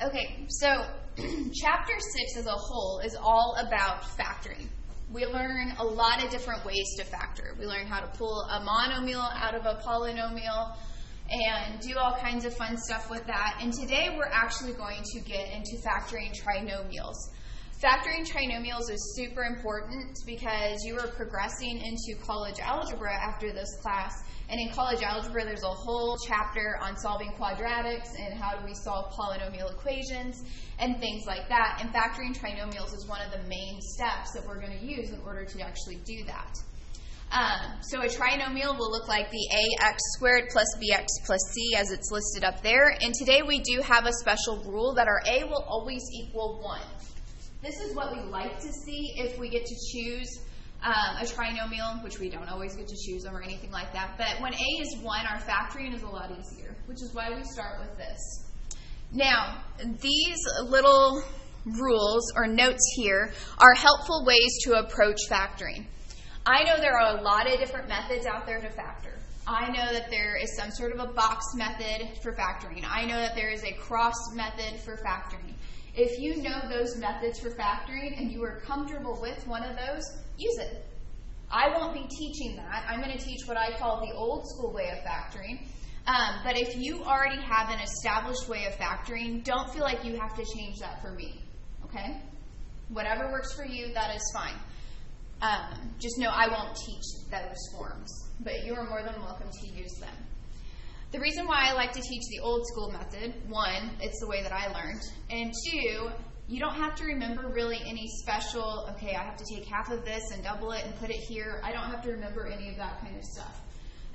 Okay, so chapter 6 as a whole is all about factoring. We learn a lot of different ways to factor. We learn how to pull a monomial out of a polynomial and do all kinds of fun stuff with that. And today we're actually going to get into factoring trinomials. Factoring trinomials is super important because you are progressing into college algebra after this class. And in college algebra, there's a whole chapter on solving quadratics and how do we solve polynomial equations and things like that. And factoring trinomials is one of the main steps that we're going to use in order to actually do that. So a trinomial will look like the ax squared plus bx plus c as it's listed up there. And today we do have a special rule that our a will always equal 1. This is what we like to see if we get to choose a trinomial, which we don't always get to choose them or anything like that. But when a is 1, our factoring is a lot easier, which is why we start with this. Now, these little rules or notes here are helpful ways to approach factoring. I know there are a lot of different methods out there to factor. I know that there is some sort of a box method for factoring. I know that there is a cross method for factoring. If you know those methods for factoring and you are comfortable with one of those, use it. I won't be teaching that. I'm going to teach what I call the old school way of factoring. But if you already have an established way of factoring, don't feel like you have to change that for me. Okay? Whatever works for you, that is fine. Just know I won't teach those forms, but you are more than welcome to use them. The reason why I like to teach the old school method, 1, it's the way that I learned, and 2, you don't have to remember really any special, okay, I have to take half of this and double it and put it here. I don't have to remember any of that kind of stuff.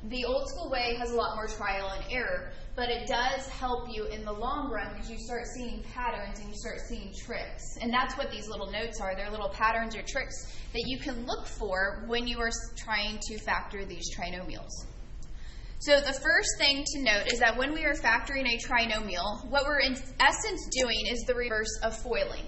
The old school way has a lot more trial and error, but it does help you in the long run because you start seeing patterns and you start seeing tricks. And that's what these little notes are. They're little patterns or tricks that you can look for when you are trying to factor these trinomials. So the first thing to note is that when we are factoring a trinomial, what we're in essence doing is the reverse of foiling.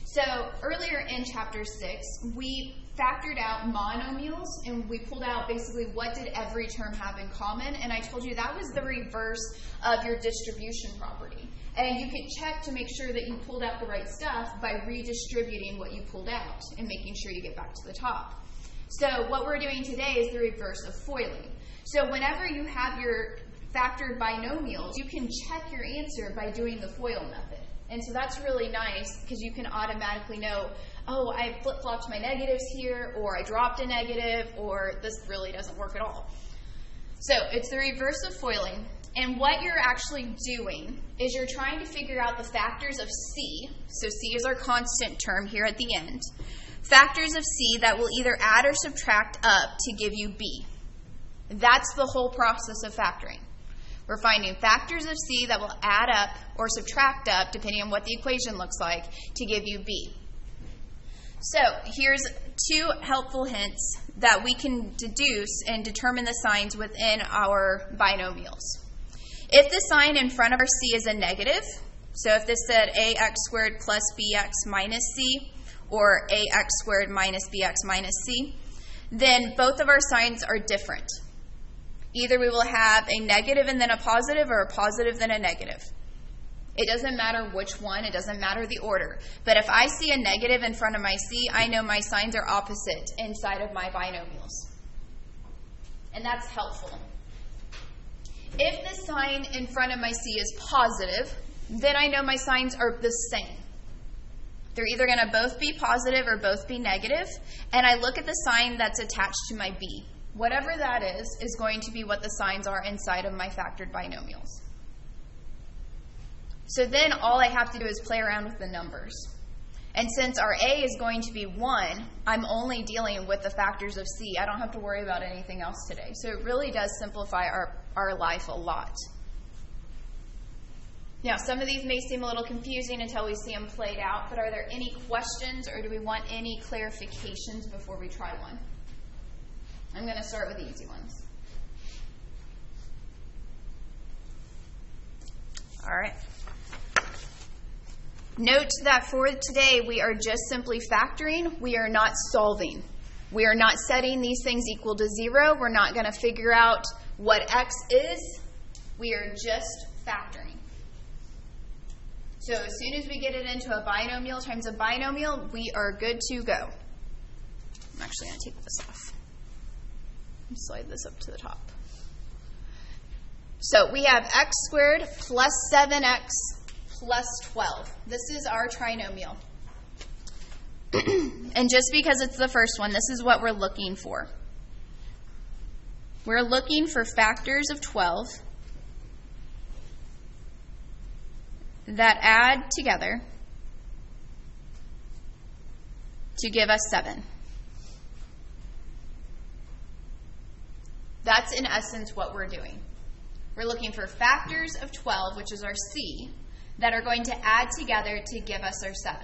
So earlier in chapter 6, we factored out monomials and we pulled out basically what did every term have in common, and I told you that was the reverse of your distribution property. And you can check to make sure that you pulled out the right stuff by redistributing what you pulled out and making sure you get back to the top. So what we're doing today is the reverse of foiling. So whenever you have your factored binomials, you can check your answer by doing the FOIL method. And so that's really nice because you can automatically know, oh, I flip-flopped my negatives here, or I dropped a negative, or this really doesn't work at all. So it's the reverse of foiling. And what you're actually doing is you're trying to figure out the factors of C. So C is our constant term here at the end. Factors of C that will either add or subtract up to give you B. That's the whole process of factoring. We're finding factors of C that will add up or subtract up, depending on what the equation looks like, to give you B. So here's 2 helpful hints that we can deduce and determine the signs within our binomials. If the sign in front of our C is a negative, so if this said ax squared plus bx minus c, or ax squared minus bx minus c, then both of our signs are different. Either we will have a negative and then a positive, or a positive then a negative. It doesn't matter which one, it doesn't matter the order. But if I see a negative in front of my C, I know my signs are opposite inside of my binomials. And that's helpful. If the sign in front of my C is positive, then I know my signs are the same. They're either going to both be positive or both be negative, and I look at the sign that's attached to my B. Whatever that is going to be what the signs are inside of my factored binomials. So then all I have to do is play around with the numbers. And since our A is going to be 1, I'm only dealing with the factors of C. I don't have to worry about anything else today. So it really does simplify our life a lot. Now, some of these may seem a little confusing until we see them played out, but are there any questions or do we want any clarifications before we try one? I'm going to start with the easy ones. All right. Note that for today, we are just simply factoring. We are not solving. We are not setting these things equal to 0. We're not going to figure out what x is. We are just factoring. So as soon as we get it into a binomial times a binomial, we are good to go. I'm actually going to take this off and slide this up to the top. So we have x squared plus 7x plus 12. This is our trinomial. And just because it's the first one, this is what we're looking for. We're looking for factors of 12 that add together to give us 7. That's in essence what we're doing. We're looking for factors of 12, which is our C, that are going to add together to give us our 7.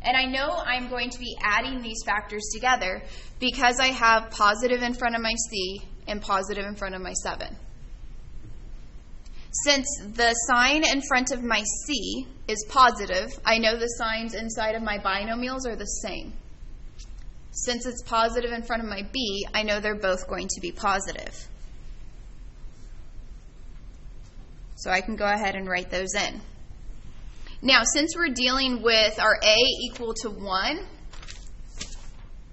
And I know I'm going to be adding these factors together because I have positive in front of my C and positive in front of my 7. Since the sign in front of my C is positive, I know the signs inside of my binomials are the same. Since it's positive in front of my B, I know they're both going to be positive. So I can go ahead and write those in. Now, since we're dealing with our A equal to 1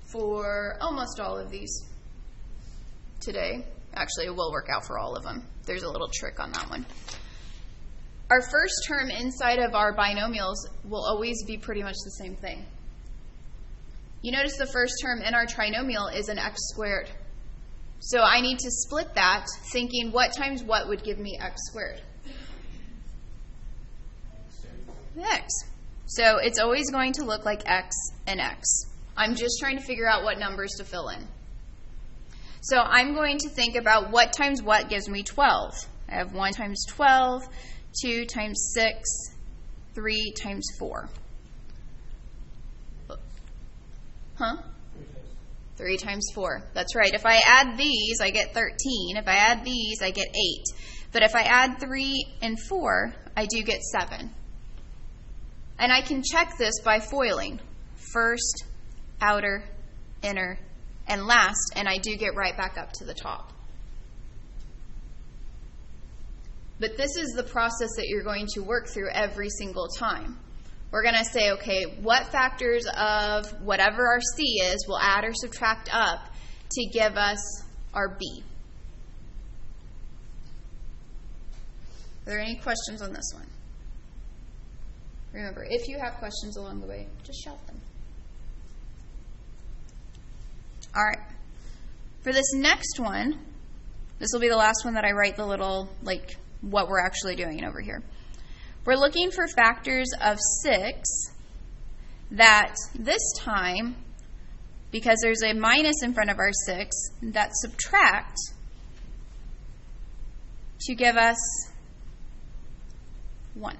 for almost all of these today, actually it will work out for all of them. There's a little trick on that one. Our first term inside of our binomials will always be pretty much the same thing. You notice the first term in our trinomial is an x squared. So I need to split that thinking what times what would give me x squared? X. So it's always going to look like x and x. I'm just trying to figure out what numbers to fill in. So I'm going to think about what times what gives me 12. I have 1 times 12, 2 times 6, 3 times 4. Huh? 3 times 4. That's right. If I add these, I get 13. If I add these, I get 8. But if I add 3 and 4, I do get 7. And I can check this by foiling. First, outer, inner, and last, and I do get right back up to the top. But this is the process that you're going to work through every single time. We're going to say, okay, what factors of whatever our C is will add or subtract up to give us our B. Are there any questions on this one? Remember, if you have questions along the way, just shout them. All right. For this next one, this will be the last one that I write the little, like, what we're actually doing over here. We're looking for factors of 6 that this time, because there's a minus in front of our 6, that subtract to give us 1.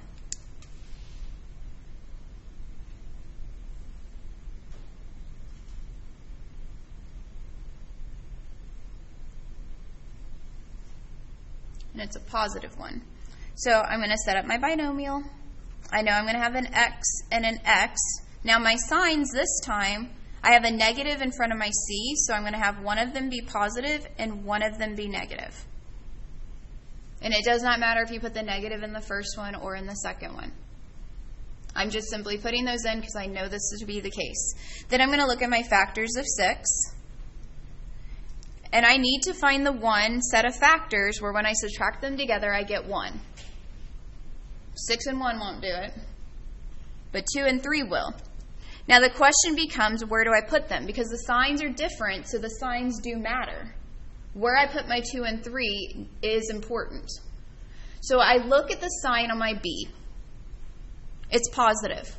And it's a positive one. So I'm going to set up my binomial. I know I'm going to have an x and an x. Now my signs this time, I have a negative in front of my C, so I'm going to have one of them be positive and one of them be negative. And it does not matter if you put the negative in the first one or in the second one. I'm just simply putting those in because I know this is to be the case. Then I'm going to look at my factors of 6. And I need to find the one set of factors where when I subtract them together, I get 1. 6 and 1 won't do it, but 2 and 3 will. Now the question becomes, where do I put them? Because the signs are different, so the signs do matter. Where I put my 2 and 3 is important. So I look at the sign on my B. It's positive.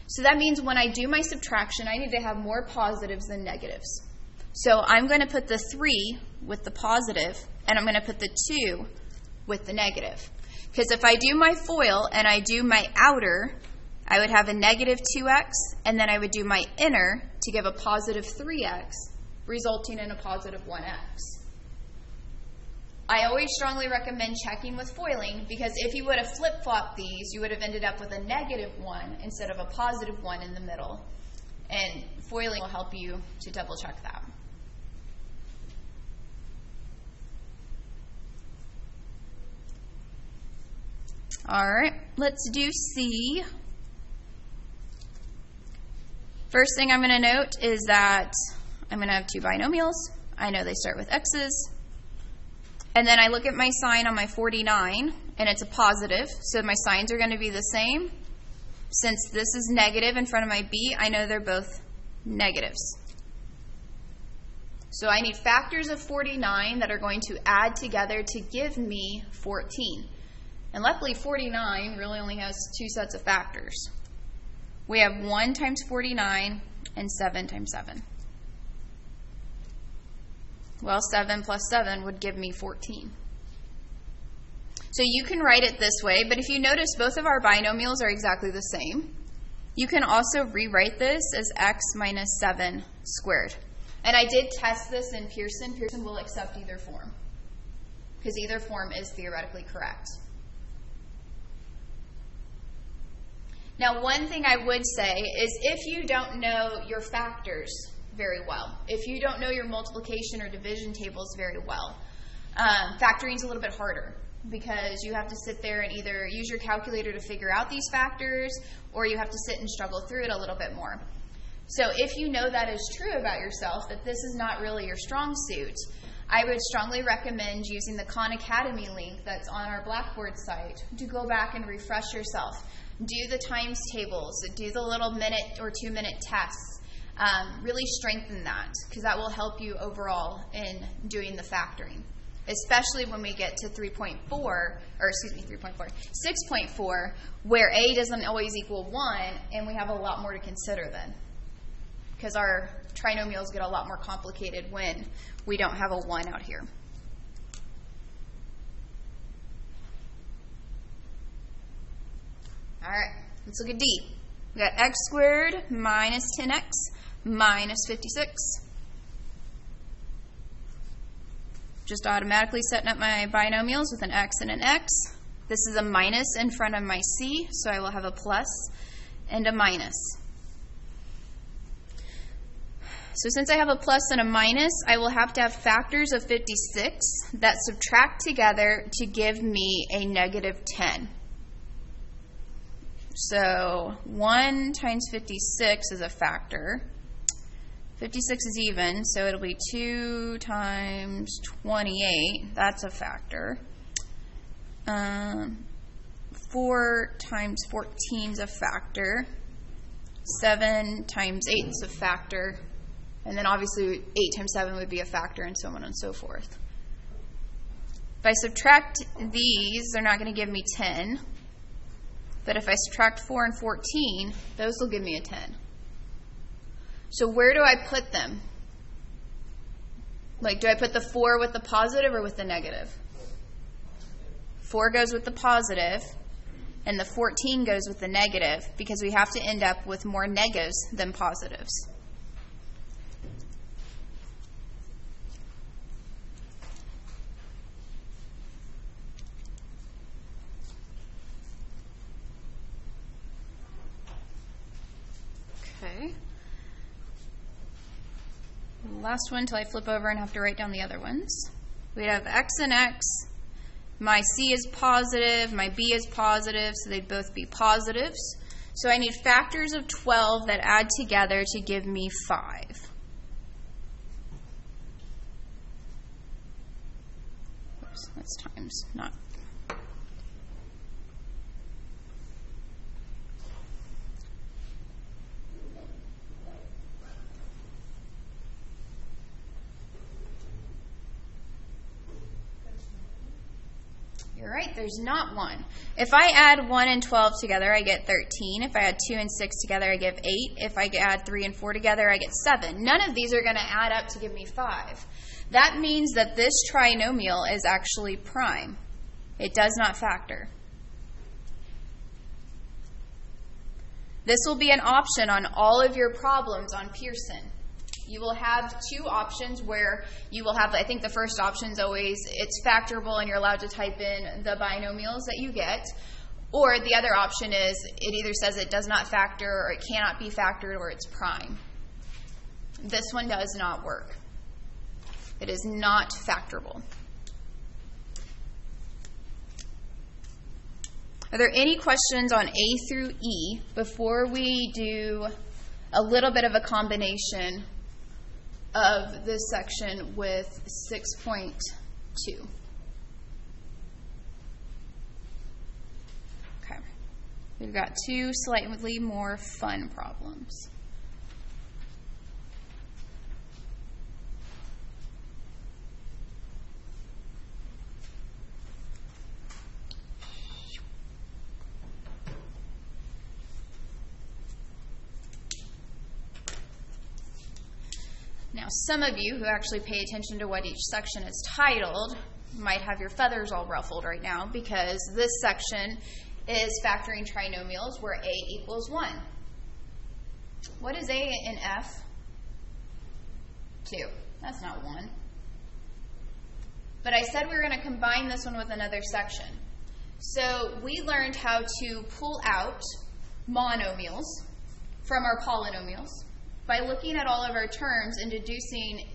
So that means when I do my subtraction, I need to have more positives than negatives. So I'm going to put the 3 with the positive, and I'm going to put the 2 with the negative. Because if I do my FOIL and I do my outer, I would have a negative 2x, and then I would do my inner to give a positive 3x, resulting in a positive 1x. I always strongly recommend checking with foiling, because if you would have flip-flopped these, you would have ended up with a negative 1 instead of a positive 1 in the middle. And foiling will help you to double-check that. All right, let's do C. First thing I'm going to note is that I'm going to have two binomials. I know they start with x's. And then I look at my sign on my 49, and it's a positive, so my signs are going to be the same. Since this is negative in front of my b, I know they're both negatives. So I need factors of 49 that are going to add together to give me 14. And luckily, 49 really only has two sets of factors. We have 1 times 49 and 7 times 7. Well, 7 plus 7 would give me 14. So you can write it this way, but if you notice, both of our binomials are exactly the same. You can also rewrite this as x minus 7 squared. And I did test this in Pearson. Pearson will accept either form, because either form is theoretically correct. Now, one thing I would say is if you don't know your factors very well, if you don't know your multiplication or division tables very well, factoring is a little bit harder because you have to sit there and either use your calculator to figure out these factors, or you have to sit and struggle through it a little bit more. So if you know that is true about yourself, that this is not really your strong suit, I would strongly recommend using the Khan Academy link that's on our Blackboard site to go back and refresh yourself. Do the times tables, do the little minute or 2 minute tests. Really strengthen that, because that will help you overall in doing the factoring, especially when we get to 6.4, where a doesn't always equal 1, and we have a lot more to consider then, because our trinomials get a lot more complicated when we don't have a 1 out here. All right, let's look at D. We got x squared minus 10x minus 56. Just automatically setting up my binomials with an x and an x. This is a minus in front of my c, so I will have a plus and a minus. So since I have a plus and a minus, I will have to have factors of 56 that subtract together to give me a negative 10. So 1 times 56 is a factor. 56 is even, so it'll be 2 times 28. That's a factor. 4 times 14 is a factor. 7 times 8 is a factor. And then obviously 8 times 7 would be a factor, and so on and so forth. If I subtract these, they're not going to give me 10. But if I subtract 4 and 14, those will give me a 10. So where do I put them? Like, do I put the 4 with the positive or with the negative? 4 goes with the positive, and the 14 goes with the negative, because we have to end up with more negatives than positives. Okay. Last one until I flip over and have to write down the other ones. We have x and x. My c is positive, my b is positive, so they'd both be positives. So I need factors of 12 that add together to give me 5. Oops, that's times, not. You're right, there's not 1. If I add 1 and 12 together, I get 13. If I add 2 and 6 together, I get 8. If I add 3 and 4 together, I get 7. None of these are going to add up to give me 5. That means that this trinomial is actually prime. It does not factor. This will be an option on all of your problems on Pearson. You will have 2 options where you will have, I think the first option is always it's factorable and you're allowed to type in the binomials that you get. Or the other option is it either says it does not factor or it cannot be factored or it's prime. This one does not work. It is not factorable. Are there any questions on A through E before we do a little bit of a combination of this section with 6.2? Okay. We've got two slightly more fun problems. Now, some of you who actually pay attention to what each section is titled might have your feathers all ruffled right now, because this section is factoring trinomials where a equals 1. What is a in F? 2. That's not 1. But I said we were going to combine this one with another section. So we learned how to pull out monomials from our polynomials by looking at all of our terms and deducing,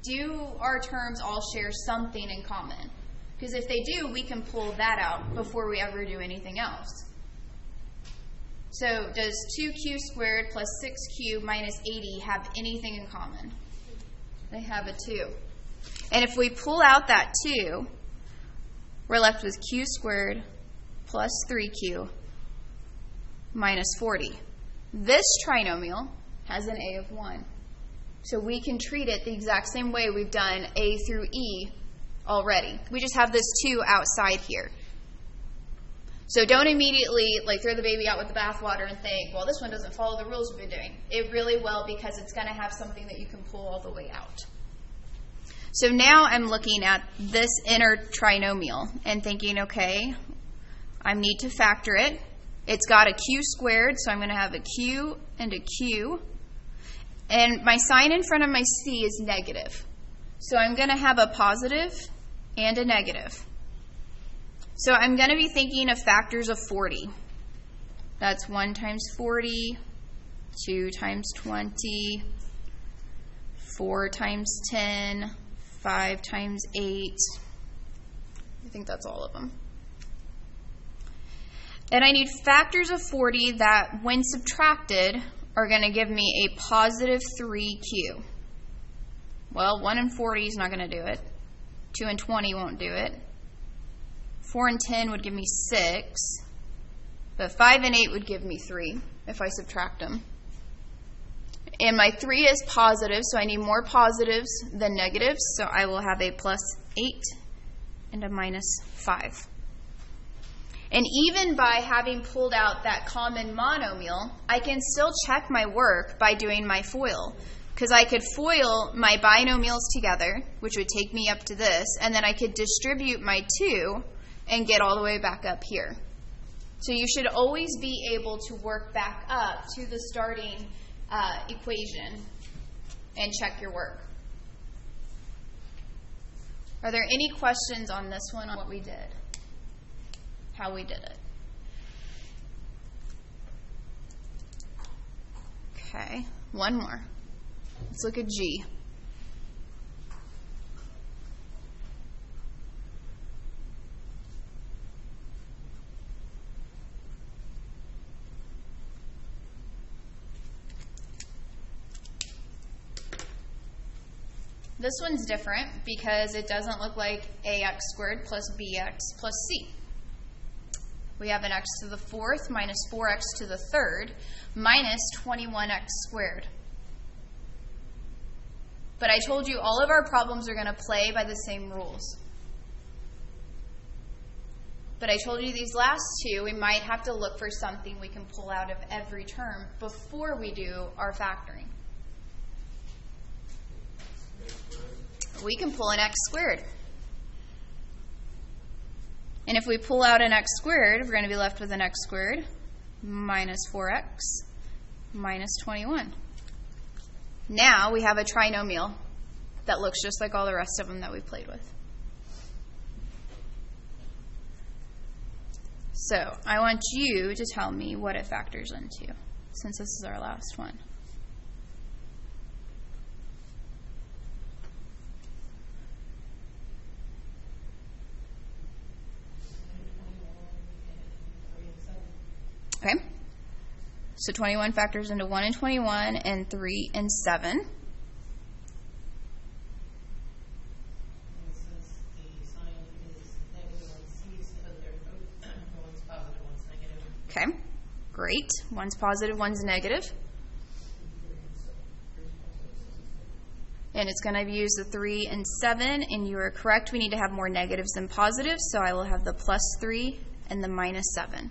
do our terms all share something in common? Because if they do, we can pull that out before we ever do anything else. So does 2q squared plus 6q minus 80 have anything in common? They have a 2. And if we pull out that 2, we're left with q squared plus 3q minus 40. This trinomial has an a of 1. So we can treat it the exact same way we've done a through e already. We just have this 2 outside here. So don't immediately throw the baby out with the bathwater and think, well, this one doesn't follow the rules we've been doing. It really will, because it's going to have something that you can pull all the way out. So now I'm looking at this inner trinomial and thinking, okay, I need to factor it. It's got a q squared, so I'm going to have a q and a q. And my sign in front of my c is negative. So I'm going to have a positive and a negative. So I'm going to be thinking of factors of 40. That's 1 times 40, 2 times 20, 4 times 10, 5 times 8. I think that's all of them. And I need factors of 40 that, when subtracted, are going to give me a positive 3q. Well, 1 and 40 is not going to do it. 2 and 20 won't do it. 4 and 10 would give me 6. But 5 and 8 would give me 3 if I subtract them. And my 3 is positive, so I need more positives than negatives. So I will have a plus 8 and a minus 5. And even by having pulled out that common monomial, I can still check my work by doing my FOIL. Because I could FOIL my binomials together, which would take me up to this, and then I could distribute my 2 and get all the way back up here. So you should always be able to work back up to the starting equation and check your work. Are there any questions on this one, on what we did? How we did it? Okay, one more. Let's look at G. This one's different because it doesn't look like ax squared plus bx plus c. We have an x to the 4th minus 4x to the 3rd minus 21x squared. But I told you all of our problems are going to play by the same rules. But I told you these last two, we might have to look for something we can pull out of every term before we do our factoring. We can pull an x squared. And if we pull out an x squared, we're going to be left with an x squared minus 4x minus 21. Now we have a trinomial that looks just like all the rest of them that we played with. So I want you to tell me what it factors into, since this is our last one. Okay? So 21 factors into 1 and 21, and 3 and 7. Okay, great. One's positive, one's negative. And it's going to use the 3 and 7, and you are correct. We need to have more negatives than positives, so I will have the plus 3 and the minus 7.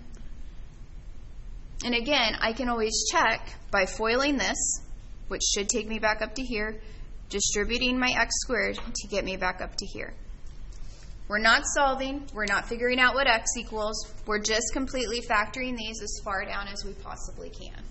And again, I can always check by foiling this, which should take me back up to here, distributing my x squared to get me back up to here. We're not solving. We're not figuring out what x equals. We're just completely factoring these as far down as we possibly can.